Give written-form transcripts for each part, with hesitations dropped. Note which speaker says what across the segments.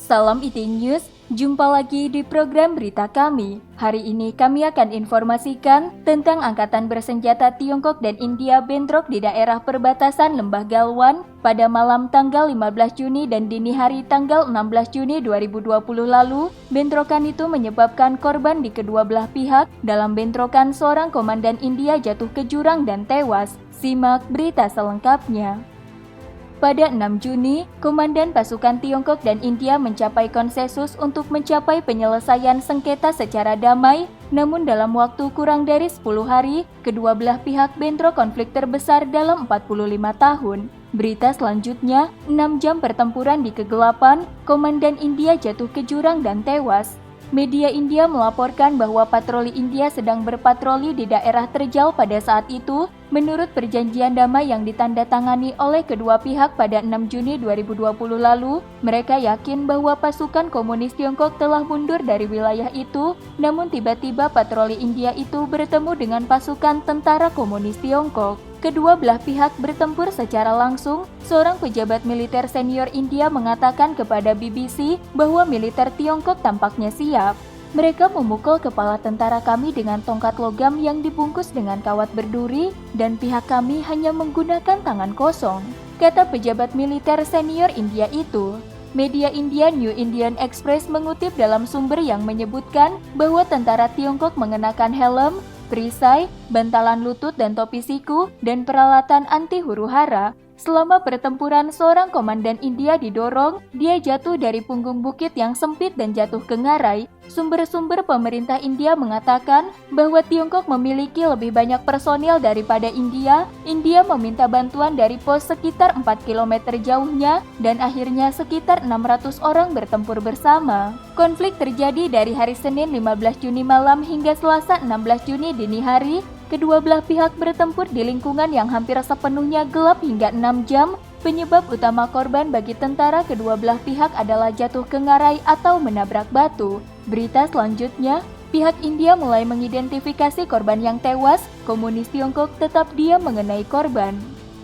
Speaker 1: Salam Eating News, jumpa lagi di program berita kami. Hari ini kami akan informasikan tentang Angkatan Bersenjata Tiongkok dan India bentrok di daerah perbatasan Lembah Galwan pada malam tanggal 15 Juni dan dini hari tanggal 16 Juni 2020 lalu. Bentrokan itu menyebabkan korban di kedua belah pihak. Dalam bentrokan, seorang komandan India jatuh ke jurang dan tewas. Simak berita selengkapnya. Pada 6 Juni, Komandan Pasukan Tiongkok dan India mencapai konsensus untuk mencapai penyelesaian sengketa secara damai, namun dalam waktu kurang dari 10 hari, kedua belah pihak bentrok konflik terbesar dalam 45 tahun. Berita selanjutnya, 6 jam pertempuran di kegelapan, Komandan India jatuh ke jurang dan tewas. Media India melaporkan bahwa patroli India sedang berpatroli di daerah terjal pada saat itu. Menurut perjanjian damai yang ditandatangani oleh kedua pihak pada 6 Juni 2020 lalu, mereka yakin bahwa pasukan komunis Tiongkok telah mundur dari wilayah itu, namun tiba-tiba patroli India itu bertemu dengan pasukan tentara komunis Tiongkok. Kedua belah pihak bertempur secara langsung. Seorang pejabat militer senior India mengatakan kepada BBC bahwa militer Tiongkok tampaknya siap. Mereka memukul kepala tentara kami dengan tongkat logam yang dibungkus dengan kawat berduri, dan pihak kami hanya menggunakan tangan kosong, kata pejabat militer senior India itu. Media India New Indian Express mengutip dalam sumber yang menyebutkan bahwa tentara Tiongkok mengenakan helm, perisai, bantalan lutut dan topi siku, dan peralatan anti huru-hara. Selama pertempuran, seorang komandan India didorong, dia jatuh dari punggung bukit yang sempit dan jatuh ke ngarai. Sumber-sumber pemerintah India mengatakan bahwa Tiongkok memiliki lebih banyak personil daripada India. India meminta bantuan dari pos sekitar 4 km jauhnya, dan akhirnya sekitar 600 orang bertempur bersama. Konflik terjadi dari hari Senin 15 Juni malam hingga Selasa 16 Juni dini hari. Kedua belah pihak bertempur di lingkungan yang hampir sepenuhnya gelap hingga 6 jam. Penyebab utama korban bagi tentara kedua belah pihak adalah jatuh ke ngarai atau menabrak batu. Berita selanjutnya, pihak India mulai mengidentifikasi korban yang tewas. Komunis Tiongkok tetap diam mengenai korban.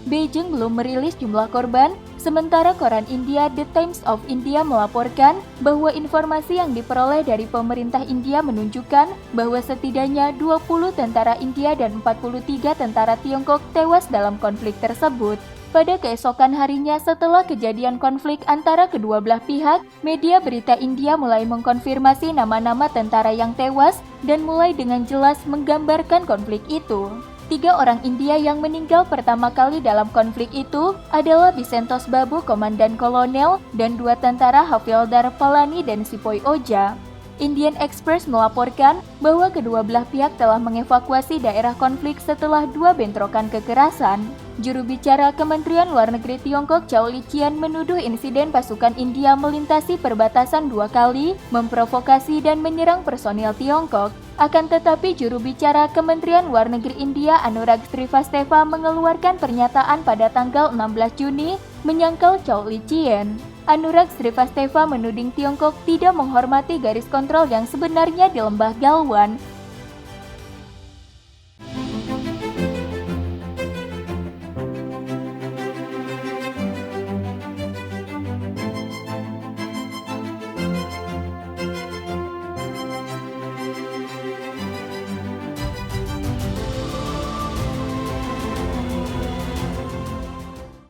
Speaker 1: Beijing belum merilis jumlah korban, sementara koran India The Times of India melaporkan bahwa informasi yang diperoleh dari pemerintah India menunjukkan bahwa setidaknya 20 tentara India dan 43 tentara Tiongkok tewas dalam konflik tersebut. Pada keesokan harinya setelah kejadian konflik antara kedua belah pihak, media berita India mulai mengkonfirmasi nama-nama tentara yang tewas dan mulai dengan jelas menggambarkan konflik itu. 3 orang India yang meninggal pertama kali dalam konflik itu adalah Bisentos Babu, komandan kolonel, dan 2 tentara Havildar Palani dan Sipoi Oja. Indian Express melaporkan bahwa kedua belah pihak telah mengevakuasi daerah konflik setelah 2 bentrokan kekerasan. Juru bicara Kementerian Luar Negeri Tiongkok Zhao Lijian menuduh insiden pasukan India melintasi perbatasan 2 kali, memprovokasi dan menyerang personil Tiongkok. Akan tetapi juru bicara Kementerian Luar Negeri India Anurag Srivastava mengeluarkan pernyataan pada tanggal 16 Juni menyangkal Zhao Lijian. Anurag Srivastava menuding Tiongkok tidak menghormati garis kontrol yang sebenarnya di Lembah Galwan.